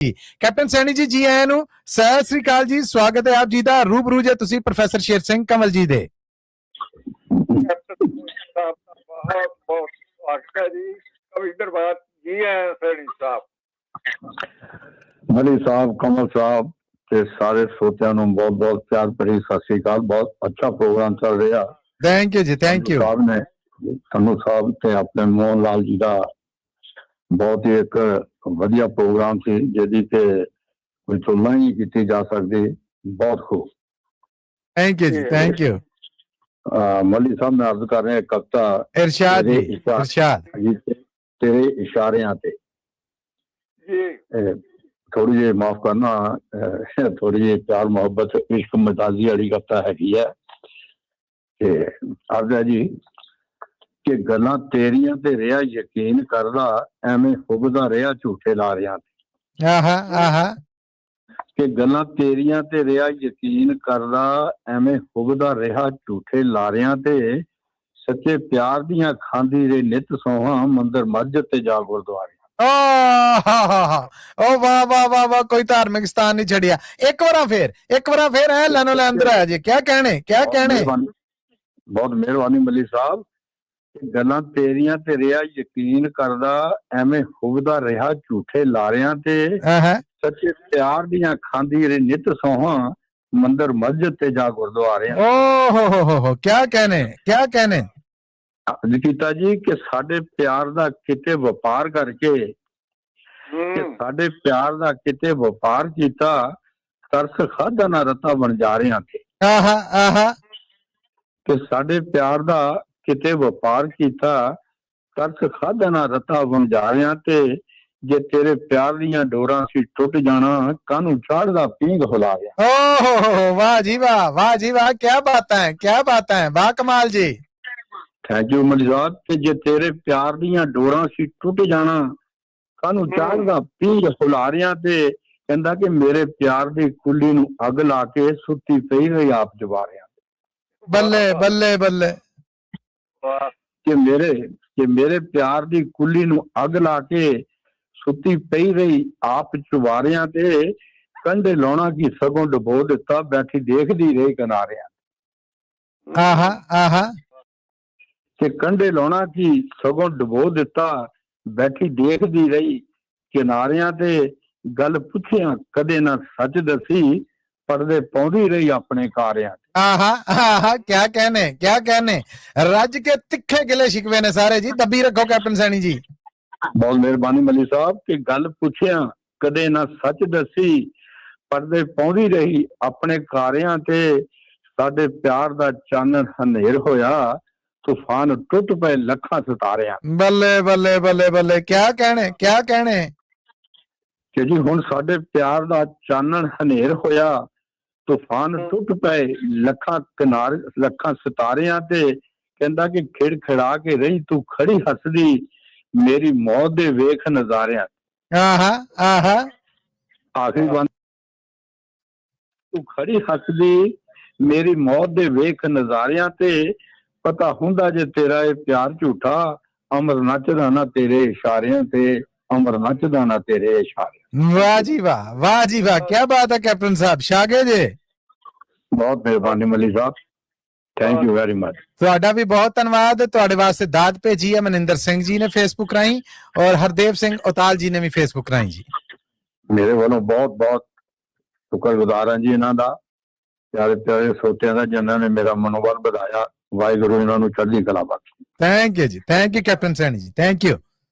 Captain Saini ਜੀ, ਜੀ ਆਇਆਂ ਨੂੰ। ਸਤਿ ਸ੍ਰੀ ਅਕਾਲ ਜੀ, ਸਵਾਗਤ ਹੈ ਆਪ ਜੀ ਦਾ। ਰੂਬਰੂ ਜੇ ਤੁਸੀਂ ਪ੍ਰੋਫੈਸਰ ਸ਼ੇਰ ਸਿੰਘ ਕੰਵਲ ਜੀ ਦੇ। बहुत बहुत स्वागत है जी। कविंदर बात जी है सैनी साहब। मली साहब, कमल साहब ते सारे श्रोतिਆਂ ਨੂੰ ਬਹੁਤ ਬਹੁਤ ਪਿਆਰ ਭਰੀ ਸਤਿ ਸ੍ਰੀ ਅਕਾਲ। ਬਹੁਤ ਅੱਛਾ ਪ੍ਰੋਗਰਾਮ ਚੱਲ ਰਿਹਾ। ਥੈਂਕ ਯੂ ਜੀ, ਥੈਂਕ ਯੂ। ਸਾਹਿਬ ਨੇ ਤੁਹਾਨੂੰ ਸਾਹਿਬ ਤੇ ਆਪਣੇ ਮੋਹਨ ਲਾਲ ਜੀ ਦਾ ਬਹੁਤ ਹੀ ਇੱਕ ਵਧੀਆ ਪ੍ਰੋਗਰਾਮ ਸੀ ਜਿਹਦੀ ਕਿ ਕੋਈ ਤੁਲਨਾ ਨਹੀਂ ਕੀਤੀ ਜਾ ਸਕਦੀ। ਬਹੁਤ ਖੂਬ। ਥੈਂਕ ਯੂ ਜੀ, ਥੈਂਕ ਯੂ। ਮਲੀ ਸਾਹਿਬ ਮੈਂ ਅਰਜ਼ ਕਰ ਰਿਹਾ ਕਵਿਤਾ ਇਰਸ਼ਾਦ ਜੀ, ਇਰਸ਼ਾਦ ਤੇਰੇ ਇਸ਼ਾਰਿਆਂ ਤੇ जी ਥੋੜੀ ਜਿਹੀ ਮਾਫ ਕਰਨਾ, ਥੋੜੀ ਜਿਹੀ ਪਿਆਰ ਮੁਹੱਬਤ ਇਸ਼ਕ ਮਜ਼ਾਜੀ ਵਾਲੀ ਕਵਿਤਾ ਹੈਗੀ ਹੈ ਤੇ ਅਰਜ਼ ਹੈ ਜੀ ਕਿ ਗੱਲਾਂ ਤੇਰੀਆਂ ਤੇ ਰਿਹਾ ਯਕੀਨ ਕਰਦਾ, ਐਵੇਂ ਹੁਬਦਾ ਰਿਹਾ ਝੂਠੇ ਲਾਰਿਆਂ ਤੇ। ਆਹਾ ਕਿ ਗੱਲਾਂ ਤੇਰੀਆਂ ਤੇ ਰਿਹਾ ਯਕੀਨ ਕਰਦਾ, ਐਵੇਂ ਹੁਬਦਾ ਰਿਹਾ ਝੂਠੇ ਲਾਰਿਆਂ ਤੇ। ਸੱਚੇ ਪਿਆਰ ਦੀਆਂ ਖਾਂਦੀ ਰੇ ਨਿਤ ਸੋਹਾਂ, ਮੰਦਰ ਮਸਜਿਦ ਤੇ ਜਾ ਗੁਰਦੁਆਰੇ। ਓ ਵਾਹ ਵਾਹ ਵਾਹ ਵਾਹ, ਕੋਈ ਧਾਰਮਿਕ ਸਥਾਨ ਨਹੀਂ ਛੱਡਿਆ। ਇੱਕ ਵਾਰ ਫੇਰ ਹੈ ਲੈਨੋ ਲੈ ਅੰਦਰ ਆ ਜੇ। ਕਿਆ ਕਹਿਣੇ ਬਹੁਤ ਮਿਹਰਬਾਨੀ ਮਲੀ ਸਾਹਿਬ। ਗੱਲਾਂ ਤੇਰੀਆਂ ਤੇ ਰਿਹਾ ਯਕੀਨ ਕਰਦਾ, ਐਵੇਂ ਹੁਬਦਾ ਰਿਹਾ ਝੂਠੇ ਲਾਰਿਆਂ ਤੇ। ਸੱਚੇ ਪਿਆਰ ਦੀਆਂ ਖਾਂਦੀ ਰੇ ਨਿਤ ਸੋਹਾਂ, ਮੰਦਰ ਮਸਜਿਦ ਤੇ ਜਾ ਗੁਰਦੁਆਰੇ। ਓ ਕਿਆ ਕਹਿਣੇ ਅਰਜ਼ ਕੀਤਾ ਜੀ ਕਿ ਸਾਡੇ ਪਿਆਰ ਦਾ ਕਿਤੇ ਵਪਾਰ ਕਰਕੇ, ਕਿ ਸਾਡੇ ਪਿਆਰ ਦਾ ਕਿਤੇ ਵਪਾਰ ਕੀਤਾ, ਤਰਸ ਖਾਧਾ ਨਾ ਰਤਾ ਬਣ ਜਾ ਰਿਆਂ ਤੇ। ਕਿ ਸਾਡੇ ਪਿਆਰ ਦਾ ਕਿਤੇ ਵਪਾਰ ਕੀਤਾ, ਤਰਸ ਖਾਧਾ ਨਾ ਰਤਾ ਬਣ ਜਾ ਰਿਆਂ ਤੇ। ਜੇ ਤੇਰੇ ਪਿਆਰ ਦੀਆਂ ਡੋਰਾਂ ਸੀ ਟੁੱਟ ਜਾਣਾ, ਕਾਹਨੂੰ ਚਾੜਦਾ ਪੀਂਘ ਹੁਲਾ ਗਿਆ। ਓ ਵਾਹ ਜੀ ਵਾਹ, ਵਾਹ ਜੀ ਵਾਹ, ਕਿਆ ਬਾਤਾਂ ਹੈ, ਬਾ ਕਮਾਲ ਜੀ। ਥੈਂਕ ਯੂ ਮਲੀ ਸਾਹਿਬ। ਤੇ ਜੇ ਤੇਰੇ ਪਿਆਰ ਦੀਆਂ ਡੋਰਾਂ ਸੀ ਟੁੱਟ ਜਾਣਾ, ਕਾਹਨੂੰ ਚਾੜਦਾ ਪੀਂਘ ਹੁਲਾ ਰਿਆਂ ਤੇ। ਕਹਿੰਦਾ ਕਿ ਮੇਰੇ ਪਿਆਰ ਦੀ ਕੁੱਲੀ ਨੂੰ ਅੱਗ ਲਾ ਕੇ ਸੁੱਤੀ ਪਈ ਰਹੀ ਆਪ ਜਵਾਰਿਆਂ। ਬੱਲੇ ਬੱਲੇ ਬੱਲੇ। ਕਿ ਮੇਰੇ ਪਿਆਰ ਦੀ ਕੁੱਲੀ ਨੂੰ ਅੱਗ ਲਾ ਕੇ ਸੁੱਤੀ ਪਈ ਰਹੀ ਆਪ ਚੁਬਾਰਿਆਂ ਤੇ। ਕੰਢੇ ਲਾਉਣਾ ਕੀ ਸਗੋਂ ਡੁਬੋ ਦਿੱਤਾ, ਬੈਠੀ ਦੇਖਦੀ ਰਹੀ ਕਿਨਾਰਿਆਂ। ਕਿ ਕੰਢੇ ਲਾਉਣਾ ਕੀ ਸਗੋਂ ਡੁਬੋ ਦਿੱਤਾ, ਬੈਠੀ ਦੇਖਦੀ ਰਹੀ ਕਿਨਾਰਿਆਂ ਤੇ। ਗੱਲ ਪੁੱਛਿਆ ਕਦੇ ਨਾ ਸੱਚ ਦੱਸੀ, ਪਰਦੇ ਪਾਉਂਦੀ ਰਹੀ ਆਪਣੇ ਕਾਰਿਆਂ। ਕਿਆ ਕਹਿਣੇ ਰੱਜ ਕੇ ਤਿੱਖੇ ਗਿਲੇ ਸ਼ਿਕਵੇ ਨੇ ਸਾਰੇ ਜੀ। ਦੱਬੀ ਰੱਖੋ ਕੈਪਟਨ ਸੈਣੀ ਜੀ। ਬਹੁਤ ਮਿਹਰਬਾਨੀ ਮਲੀ ਸਾਹਿਬ। ਕਿ ਗੱਲ ਪੁੱਛਿਆ ਕਦੇ ਨਾ ਸੱਚ ਦੱਸੀ, ਪਰਦੇ ਪਾਉਂਦੀ ਰਹੀ ਆਪਣੇ ਕਾਰਿਆਂ ਤੇ। ਸਾਡੇ ਪਿਆਰ ਦਾ ਚਾਨਣ ਹਨੇਰ ਹੋਇਆ, ਤੂਫਾਨ ਟੁੱਟ ਪਏ ਲੱਖਾਂ ਸਿਤਾਰਿਆਂ। ਬੱਲੇ ਬੱਲੇ ਬੱਲੇ ਬੱਲੇ, ਕਿਆ ਕਹਿਣੇ ਕਿ ਜੀ ਹੁਣ ਸਾਡੇ ਪਿਆਰ ਦਾ ਚਾਨਣ ਹਨੇਰ ਹੋਇਆ, ਤੂਫਾਨ ਟੁੱਟ ਪਏ ਲੱਖਾਂ ਸਿਤਾਰਿਆਂ ਤੇ। ਕਹਿੰਦਾ ਕਿ ਖਿੜਖਿੜਾ ਕੇ ਰਹੀ ਤੂੰ ਖੜੀ ਹੱਸਦੀ, ਮੇਰੀ ਮੌਤ ਦੇ ਵੇਖ ਨਜ਼ਾਰਿਆਂ। ਆਖਰੀ ਬੰਦ, ਤੂੰ ਖੜੀ ਹੱਸਦੀ ਮੇਰੀ ਮੌਤ ਦੇ ਵੇਖ ਨਜ਼ਾਰਿਆਂ ਤੇ। ਪਤਾ ਹੁੰਦਾ ਜੇ ਤੇਰਾ ਇਹ ਪਿਆਰ ਝੂਠਾ, ਅਮਰ ਨੱਚਦਾ ਨਾ ਤੇਰੇ ਇਸ਼ਾਰਿਆਂ ਤੇ, ਅਮਰ ਨੱਚਦਾ ਨਾ ਤੇਰੇ ਇਸ਼ਾਰਿਆਂ। ਵਾਹ ਜੀ ਵਾਹ, ਵਾਹ ਜੀ ਵਾਹ, ਕਿਆ ਬਾਤ ਹੈ ਕੈਪਟਨ ਸਾਹਿਬ, ਸ਼ਾਗੇ ਜੇ। ਬਹੁਤ ਮਿਹਰਬਾਨੀ ਮਲੀ ਸਾਹਿਬ, ਥੈਂਕ ਯੂ ਵੈਰੀ ਮਚ। ਤੁਹਾਡਾ ਵੀ ਬਹੁਤ ਧੰਨਵਾਦ। ਤੁਹਾਡੇ ਵਾਸਤੇ ਦਾਤ ਭੇਜੀ ਹੈ ਮਨਿੰਦਰ ਸਿੰਘ ਜੀ ਨੇ ਫੇਸਬੁੱਕ ਰਾਹੀਂ, ਔਰ ਹਰਦੇਵ ਸਿੰਘ ਉਤਾਲ ਜੀ ਨੇ ਵੀ ਫੇਸਬੁੱਕ ਰਾਹੀਂ ਜੀ। ਮੇਰੇ ਵੱਲੋਂ ਬਹੁਤ ਬਹੁਤ ਸ਼ੁਕਰਗੁਜ਼ਾਰ ਹਾਂ ਜੀ ਇਹਨਾਂ ਦਾ, ਪਿਆਰੇ ਪਿਆਰੇ ਸੋਤਿਆਂ ਦਾ, ਜਿਨ੍ਹਾਂ ਨੇ ਮੇਰਾ ਮਨੋਬਲ ਵਧਾਇਆ। ਵਾਹਿਗੁਰੂ ਇਹਨਾਂ ਨੂੰ ਚੜ੍ਹਦੀ ਕਲਾ ਬਖਸ਼ੇ। ਥੈਂਕ ਯੂ ਜੀ, ਥੈਂਕ ਯੂ ਕੈਪਟਨ ਸੈਣੀ ਜੀ, ਥੈਂਕ ਯੂ।